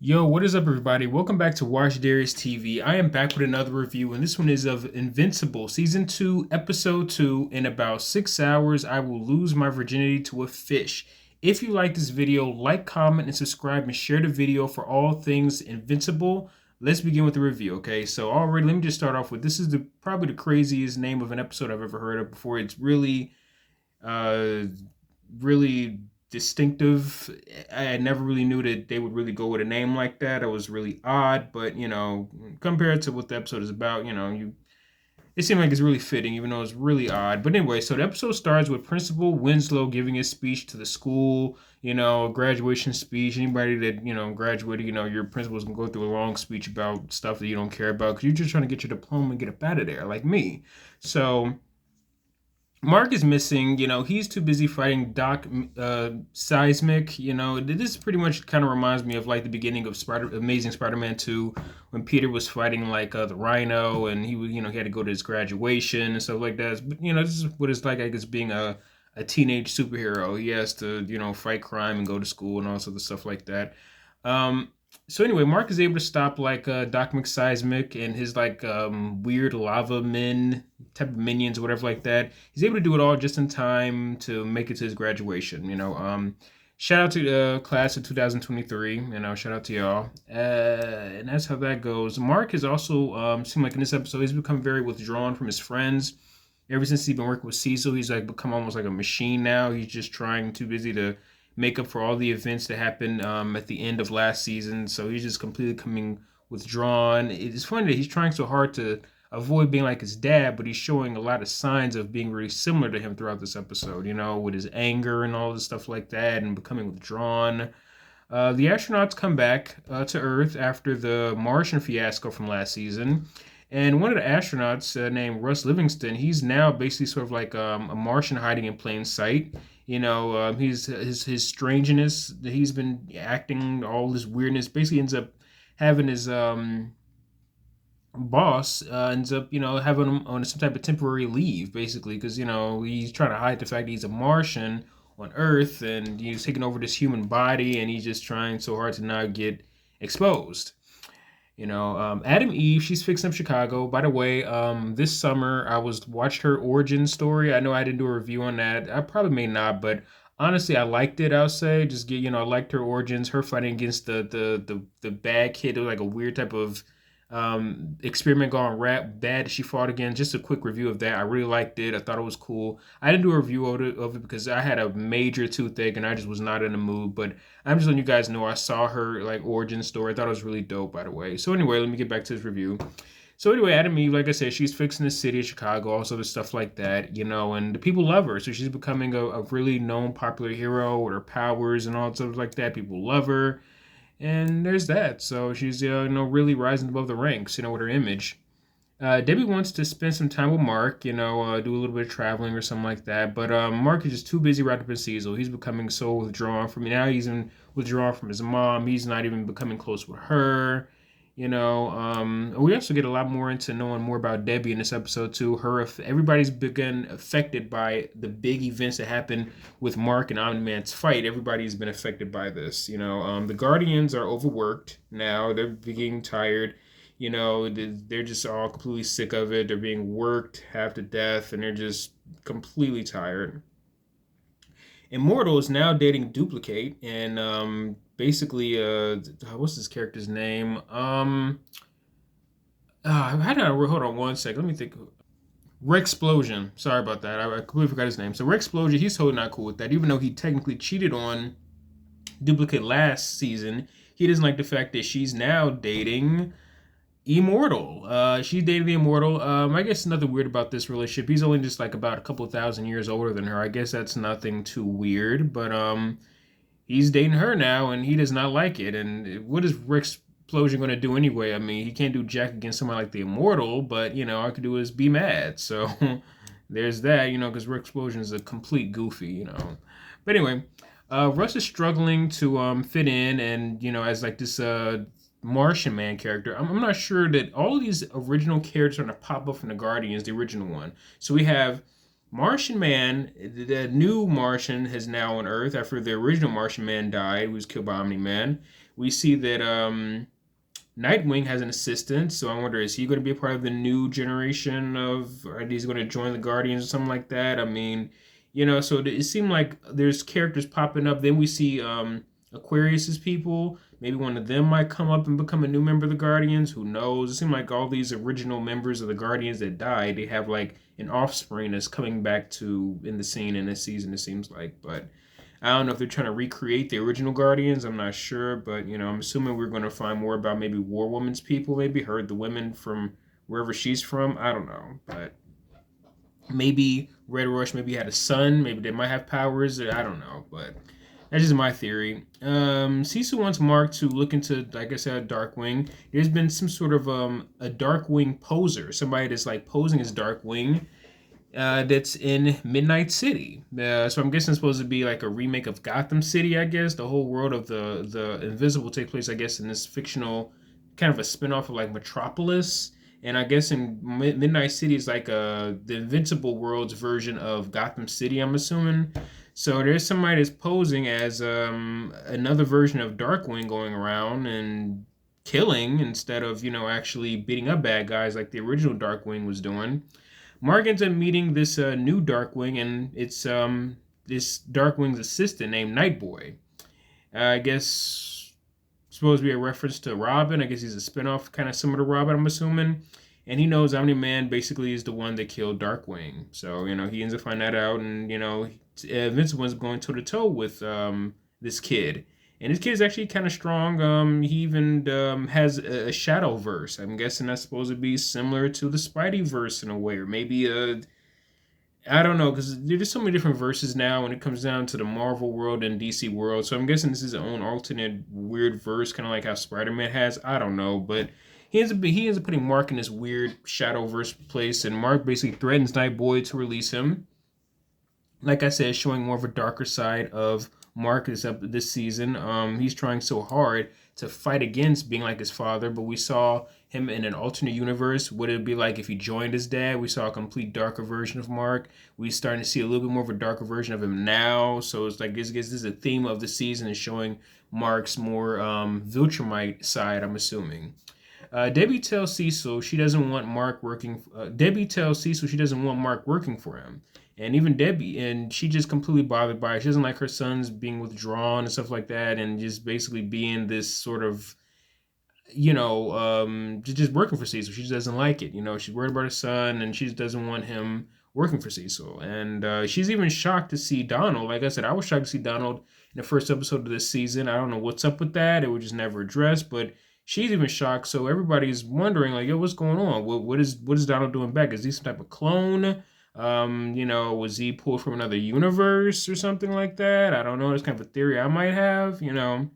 Yo, what is up, everybody? Welcome back to Watch Darius TV. I am back with another review, and this one is of Invincible, Season 2, Episode 2. In about 6 hours, I will lose my virginity to a fish. If you like this video, like, comment, and subscribe, and share the video for all things Invincible. Let's begin with the review, okay? So, already, let me just start off with this is probably the craziest name of an episode I've ever heard of before. It's uh, really distinctive. I never really knew that they would really go with a name like that. It was really odd, but compared to what the episode is about, it seemed like it's really fitting, even though it's really odd. But anyway, so the episode starts with Principal Winslow giving his speech to the school, graduation speech. Anybody that, graduated, your principal's gonna go through a long speech about stuff that you don't care about because you're just trying to get your diploma and get up out of there, like me. So Mark is missing. He's too busy fighting Doc Seismic. This pretty much kind of reminds me of like the beginning of Amazing Spider-Man 2 when Peter was fighting like the Rhino and he had to go to his graduation and stuff like that. But, this is what it's like, I guess, being a teenage superhero. He has to, fight crime and go to school and all sorts of stuff like that. Um, so anyway, Mark is able to stop like Doc McSeismic and his like weird lava men type of minions or whatever like that. He's able to do it all just in time to make it to his graduation. Shout out to the class of 2023. Shout out to y'all. And that's how that goes. Mark has also seemed like in this episode he's become very withdrawn from his friends. Ever since he's been working with Cecil, he's like become almost like a machine now. He's just too busy to make up for all the events that happened at the end of last season. So he's just completely coming withdrawn. It's funny that he's trying so hard to avoid being like his dad, but he's showing a lot of signs of being really similar to him throughout this episode, with his anger and all this stuff like that and becoming withdrawn. The astronauts come back to Earth after the Martian fiasco from last season. And one of the astronauts named Russ Livingston, he's now basically sort of like a Martian hiding in plain sight. He's his strangeness that he's been acting, all this weirdness, basically ends up having his boss ends up having him on some type of temporary leave, basically, because he's trying to hide the fact that he's a Martian on Earth and he's taking over this human body, and he's just trying so hard to not get exposed. Adam Eve, she's fixing up Chicago. By the way, this summer I watched her origin story. I know I didn't do a review on that. I probably may not, but honestly, I liked it. I'll say, just get I liked her origins. Her fighting against the bad kid. It was like a weird type of experiment gone bad. She fought again. Just a quick review of that. I really liked it. I thought it was cool. I didn't do a review of it because I had a major toothache and I just was not in the mood. But I'm just letting you guys know I saw her like origin story. I thought it was really dope, by the way. So anyway, let me get back to this review. So anyway, Adam Eve, like I said, she's fixing the city of Chicago, all sort of stuff like that, and the people love her. So she's becoming a really known, popular hero with her powers and all stuff like that. People love her, and there's that. So she's really rising above the ranks, with her image. Debbie wants to spend some time with Mark, do a little bit of traveling or something like that. But Mark is just too busy wrapped up in Cecil. He's becoming so withdrawn from me. Now he's withdrawn from his mom. He's not even becoming close with her. We also get a lot more into knowing more about Debbie in this episode too. Everybody's been affected by the big events that happened with Mark and Omni-Man's fight. Everybody's been affected by this. The Guardians are overworked now. They're getting tired. They're just all completely sick of it. They're being worked half to death, and they're just completely tired. Immortal is now dating Duplicate, and basically, what's this character's name? How did I hold on one second? Let me think. Rexplosion. Sorry about that. I completely forgot his name. So Rexplosion, he's totally not cool with that, even though he technically cheated on Duplicate last season. He doesn't like the fact that she's now dating Immortal. She's dating the Immortal. I guess nothing weird about this relationship. He's only just like about a couple thousand years older than her. I guess that's nothing too weird, but he's dating her now, and he does not like it. And what is Rick's Explosion going to do anyway? I mean, he can't do jack against someone like the Immortal, but I could do is be mad. So there's that, because Rick Explosion is a complete goofy. But anyway, Russ is struggling to fit in, and as like this Martian Man character. I'm not sure that all of these original characters are going to pop up from the Guardians, the original one. So we have Martian Man, the new Martian, is now on Earth after the original Martian Man died, who was killed by Omni Man. We see that Nightwing has an assistant, so I wonder, is he going to be a part of the new generation of, or he's going to join the Guardians or something like that? I mean, so it seemed like there's characters popping up. Then we see Aquarius's people. Maybe one of them might come up and become a new member of the Guardians. Who knows? It seemed like all these original members of the Guardians that died, they have like an offspring that's coming back to in the scene in this season. It seems like, but I don't know if they're trying to recreate the original Guardians. I'm not sure, but I'm assuming we're going to find more about maybe War Woman's people. Maybe her, the women from wherever she's from. I don't know, but maybe Red Rush maybe had a son. Maybe they might have powers. I don't know, but that's just my theory. Cecil wants Mark to look into, like I said, Darkwing. There's been some sort of a Darkwing poser, somebody that's like posing as Darkwing that's in Midnight City. So I'm guessing it's supposed to be like a remake of Gotham City, I guess. The whole world of the Invincible takes place, I guess, in this fictional kind of a spinoff of like Metropolis. And I guess in Midnight City is like the Invincible world's version of Gotham City, I'm assuming. So there's somebody that's posing as another version of Darkwing going around and killing instead of, actually beating up bad guys like the original Darkwing was doing. Mark ends up meeting this new Darkwing, and it's this Darkwing's assistant named Nightboy. I guess supposed to be a reference to Robin. I guess he's a spinoff, kind of similar to Robin, I'm assuming. And he knows Omni-Man basically is the one that killed Darkwing. So, he ends up finding that out, and, Invincible ends up going toe-to-toe with this kid. And this kid is actually kind of strong. He even has a shadow verse. I'm guessing that's supposed to be similar to the Spidey verse in a way, or maybe I don't know, because there's so many different verses now when it comes down to the Marvel world and DC world. So I'm guessing this is his own alternate weird verse, kind of like how Spider-Man has. I don't know, but he ends up putting Mark in this weird shadow verse place, and Mark basically threatens Nightboy to release him. Like I said, showing more of a darker side of Marcus up this season. He's trying so hard to fight against being like his father, but we saw him in an alternate universe. What it'd be like if he joined his dad. We saw a complete darker version of Mark. We're starting to see a little bit more of a darker version of him now. So it's like this is a theme of the season, is showing Mark's more Viltrumite side, I'm assuming. Debbie tells Cecil she doesn't want Mark working. Debbie tells Cecil she doesn't want Mark working for him. And even Debbie, and she just completely bothered by it. She doesn't like her sons being withdrawn and stuff like that, and just basically being this sort of, just working for Cecil. She just doesn't like it. She's worried about her son, and she just doesn't want him working for Cecil. And she's even shocked to see Donald. Like I said, I was shocked to see Donald in the first episode of this season. I don't know what's up with that. It was just never addressed, but she's even shocked. So everybody's wondering, like, yo, what's going on? What is Donald doing back? Is he some type of clone? Was he pulled from another universe or something like that? I don't know. It's kind of a theory I might have, Like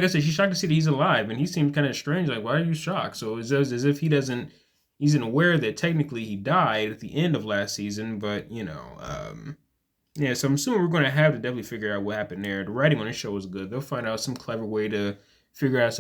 I said, she's shocked to see that he's alive, and he seemed kind of strange. Like, why are you shocked? So it's as if he's aware that technically he died at the end of last season, but, yeah, so I'm assuming we're going to have to definitely figure out what happened there. The writing on the show was good. They'll find out some clever way to figure out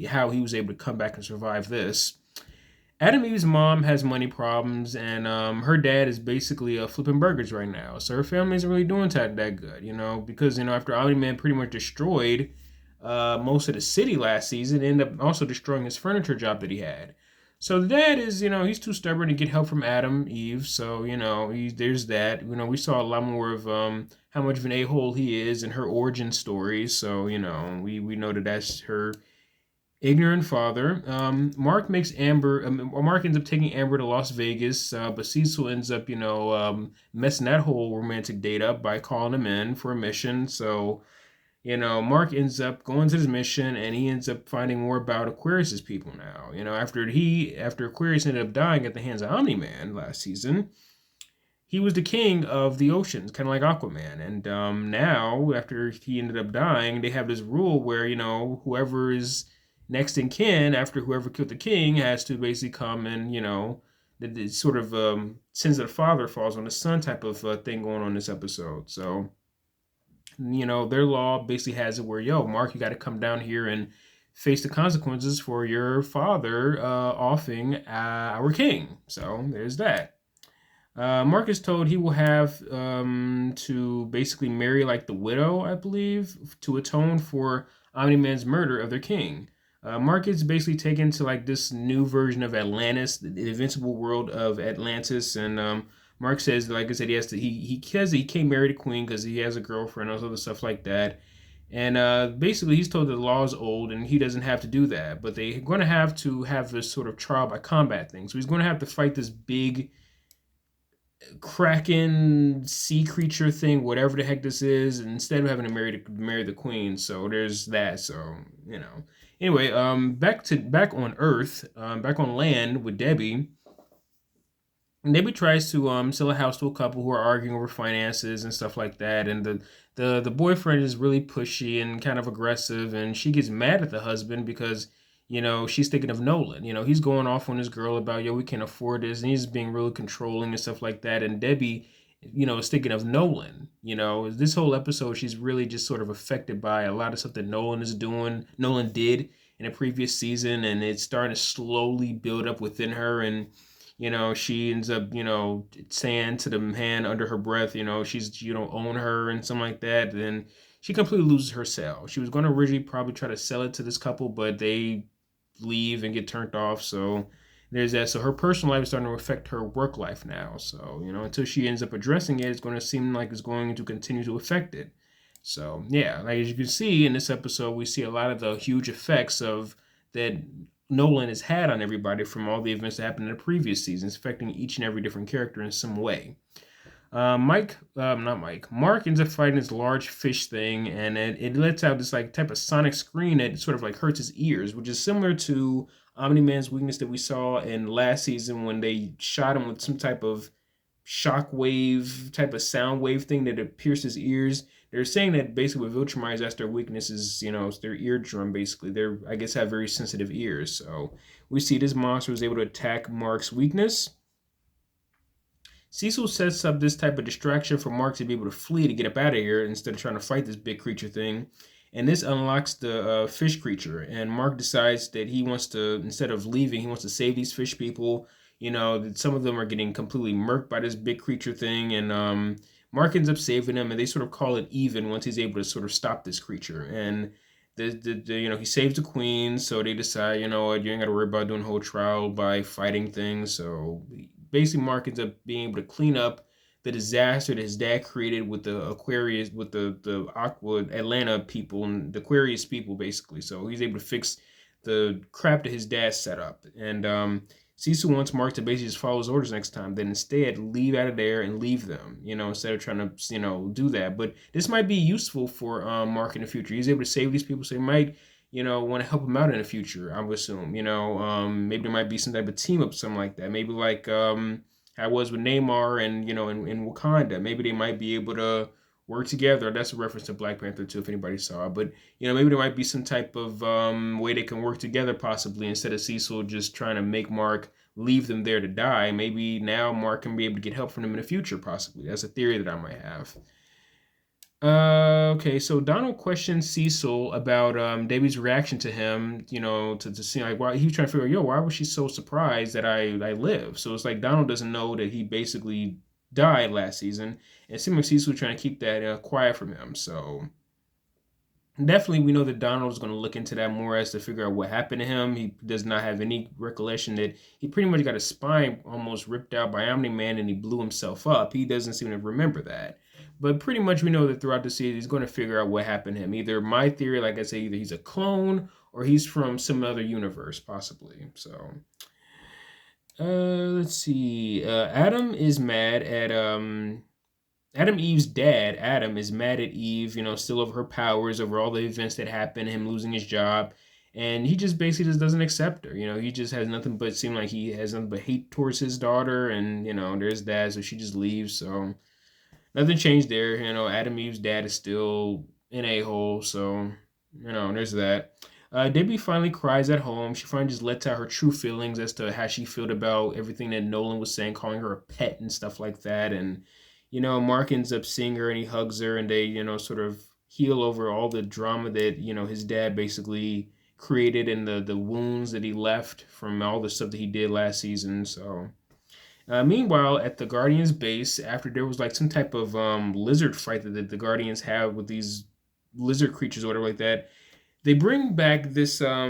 how he was able to come back and survive this. Adam Eve's mom has money problems, and her dad is basically flipping burgers right now. So her family isn't really doing that good, because, after Omni-Man pretty much destroyed most of the city last season, ended up also destroying his furniture job that he had. So the dad is, he's too stubborn to get help from Adam Eve. So, there's that. We saw a lot more of how much of an a-hole he is in her origin story. So, we know that that's her ignorant father. Mark ends up taking Amber to Las Vegas, but Cecil ends up, messing that whole romantic date up by calling him in for a mission. So, Mark ends up going to his mission, and he ends up finding more about Aquarius's people now. After Aquarius ended up dying at the hands of Omni-Man last season, he was the king of the oceans, kind of like Aquaman. And now, after he ended up dying, they have this rule where, whoever is next in kin after whoever killed the king has to basically come and, the sort of sins of the father falls on the son type of thing going on in this episode. So, their law basically has it where, yo, Mark, you got to come down here and face the consequences for your father offing our king. So there's that. Mark is told he will have to basically marry like the widow, I believe, to atone for Omni-Man's murder of their king. Mark is basically taken to like this new version of Atlantis, the invincible world of Atlantis, and Mark says, like I said, he says he can't marry the queen because he has a girlfriend and all other stuff like that. And basically, he's told that the law is old and he doesn't have to do that, but they're going to have this sort of trial by combat thing. So he's going to have to fight this big kraken sea creature thing, whatever the heck this is, instead of having to marry the queen. So there's that. So you know. Anyway, back on Earth, back on land with Debbie. Debbie tries to sell a house to a couple who are arguing over finances and stuff like that, and the boyfriend is really pushy and kind of aggressive, and she gets mad at the husband because she's thinking of Nolan. He's going off on his girl about we can't afford this, and he's being really controlling and stuff like that, and Debbie. Is thinking of Nolan. This whole episode, she's really just sort of affected by a lot of stuff that Nolan did in a previous season, and it's starting to slowly build up within her. And she ends up, saying to the man under her breath, she's, own her and something like that. Then she completely loses her sale. She was going to originally probably try to sell it to this couple, but they leave and get turned off. So there's that. So her personal life is starting to affect her work life now. So, until she ends up addressing it, it's going to seem like it's going to continue to affect it. So, yeah, like as you can see in this episode, we see a lot of the huge effects of that Nolan has had on everybody from all the events that happened in the previous seasons, affecting each and every different character in some way. Not Mike. Mark ends up fighting this large fish thing, and it lets out this like type of sonic scream that sort of like hurts his ears, which is similar to Omni-Man's weakness that we saw in last season when they shot him with some type of shockwave type of sound wave thing that it pierced his ears. They're saying that basically with Viltrumites, that's their weakness is, it's their eardrum basically. They're, I guess, have very sensitive ears. So we see this monster was able to attack Mark's weakness. Cecil sets up this type of distraction for Mark to be able to flee to get up out of here instead of trying to fight this big creature thing. And this unlocks the fish creature. And Mark decides that he wants to, instead of leaving, he wants to save these fish people. Some of them are getting completely murked by this big creature thing. And Mark ends up saving them, and they sort of call it even once he's able to sort of stop this creature. And he saves the queen, so they decide, you ain't got to worry about doing a whole trial by fighting things. So basically, Mark ends up being able to clean up the disaster that his dad created with the Aquarius, with the Aqua Atlanta people and the Aquarius people, basically. So he's able to fix the crap that his dad set up. And Cecil wants Mark to basically just follow his orders next time, then instead leave out of there and leave them, instead of trying to, do that. But this might be useful for Mark in the future. He's able to save these people, so he might, want to help him out in the future, I would assume. Maybe there might be some type of team up, something like that. Maybe like how it was with Neymar and, in Wakanda. Maybe they might be able to work together. That's a reference to Black Panther too, if anybody saw it. But maybe there might be some type of way they can work together, possibly, instead of Cecil just trying to make Mark leave them there to die. Maybe now Mark can be able to get help from them in the future, possibly. That's a theory that I might have. Okay, so Donald questions Cecil about Debbie's reaction to him, to see like why he was trying to figure out, why was she so surprised that I live? So it's like Donald doesn't know that he basically died last season, and it seems like Cecil was trying to keep that quiet from him. So definitely, we know that Donald is going to look into that more as to figure out what happened to him. He does not have any recollection that he pretty much got his spine almost ripped out by Omni-Man and he blew himself up. He doesn't seem to remember that. But pretty much we know that throughout the series, he's going to figure out what happened to him. Either my theory, like I say, either he's a clone or he's from some other universe, possibly. So, let's see. Adam Eve's dad, Adam, is mad at Eve, still over her powers, over all the events that happened, him losing his job. And he just basically just doesn't accept her. He just has nothing but seem like he has nothing but hate towards his daughter. And, there's that. So she just leaves. So nothing changed there. Adam Eve's dad is still an a-hole. So, there's that. Debbie finally cries at home. She finally just lets out her true feelings as to how she felt about everything that Nolan was saying, calling her a pet and stuff like that. And, Mark ends up seeing her and he hugs her and they, sort of heal over all the drama that, his dad basically created and the wounds that he left from all the stuff that he did last season. So, Meanwhile, at the Guardians base, after there was like some type of lizard fight that the Guardians have with these lizard creatures or whatever like that, they bring back this guy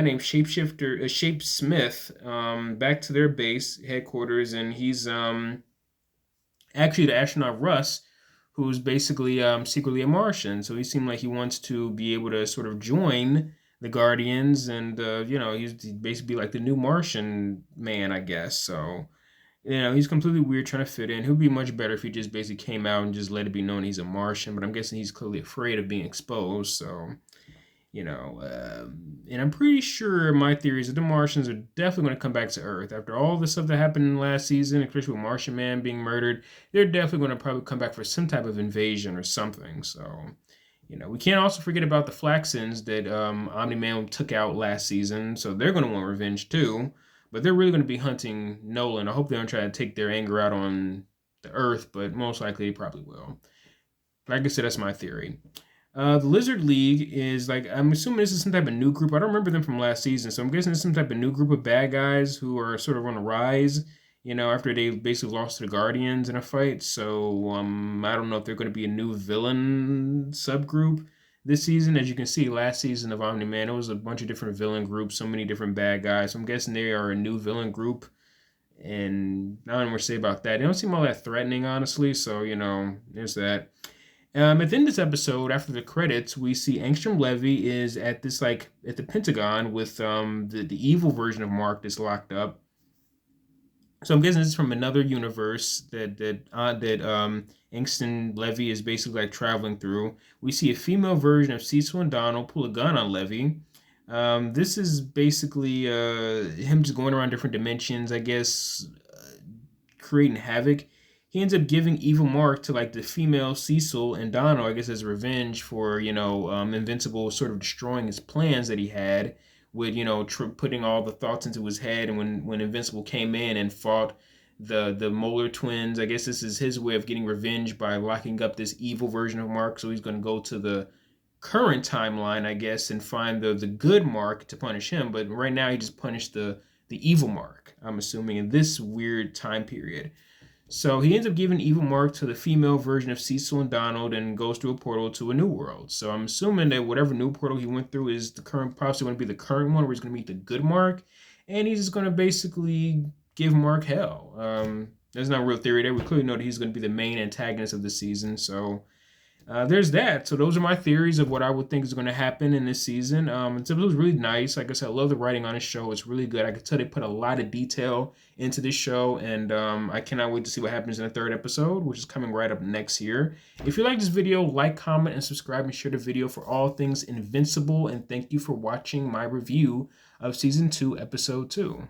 named Shapeshifter, Shape Smith, back to their base headquarters, and he's actually the astronaut Russ, who's basically secretly a Martian. So he seemed like he wants to be able to sort of join the Guardians, and he'd basically like the new Martian man, I guess. So he's completely weird trying to fit in. He'll be much better if he just basically came out and just let it be known he's a Martian. But I'm guessing he's clearly afraid of being exposed. So and I'm pretty sure my theory is that the Martians are definitely going to come back to Earth after all the stuff that happened last season, especially with Martian Man being murdered. They're definitely going to probably come back for some type of invasion or something. So, we can't also forget about the Flaxons that Omni-Man took out last season. So they're going to want revenge too. But they're really going to be hunting Nolan. I hope they don't try to take their anger out on the Earth, but most likely they probably will. Like I said, that's my theory. The Lizard League is like, I'm assuming this is some type of new group. I don't remember them from last season, so I'm guessing it's some type of new group of bad guys who are sort of on the rise, after they basically lost to the Guardians in a fight. So I don't know if they're going to be a new villain subgroup this season. As you can see, last season of Omni-Man, it was a bunch of different villain groups, so many different bad guys. So I'm guessing they are a new villain group. And I don't know what to say about that. They don't seem all that threatening, honestly. So, there's that. At the end of this episode, after the credits, we see Angstrom Levy is at this at the Pentagon with the evil version of Mark that's locked up. So I'm guessing this is from another universe that Angstrom Levy is basically like traveling through. We see a female version of Cecil and Donald pull a gun on Levy. This is basically him just going around different dimensions, I guess, creating havoc. He ends up giving evil Mark to like the female Cecil and Donald, I guess, as revenge for Invincible sort of destroying his plans that he had with putting all the thoughts into his head. And when Invincible came in and fought the Molar twins, I guess this is his way of getting revenge by locking up this evil version of Mark. So he's going to go to the current timeline, I guess, and find the good Mark to punish him. But right now he just punished the evil Mark, I'm assuming, in this weird time period. So he ends up giving evil Mark to the female version of Cecil and Donald and goes through a portal to a new world. So I'm assuming that whatever new portal he went through is the current, possibly going to be the current one where he's going to meet the good Mark. And he's just going to basically give Mark hell. There's no real theory there. We clearly know that he's going to be the main antagonist of the season. So there's that. So those are my theories of what I would think is going to happen in this season. It was really nice. Like I said, I love the writing on this show. It's really good. I can tell they put a lot of detail into this show, and I cannot wait to see what happens in the third episode, which is coming right up next year. If you like this video, like, comment, and subscribe, and share the video for all things Invincible. And thank you for watching my review of Season 2, Episode 2.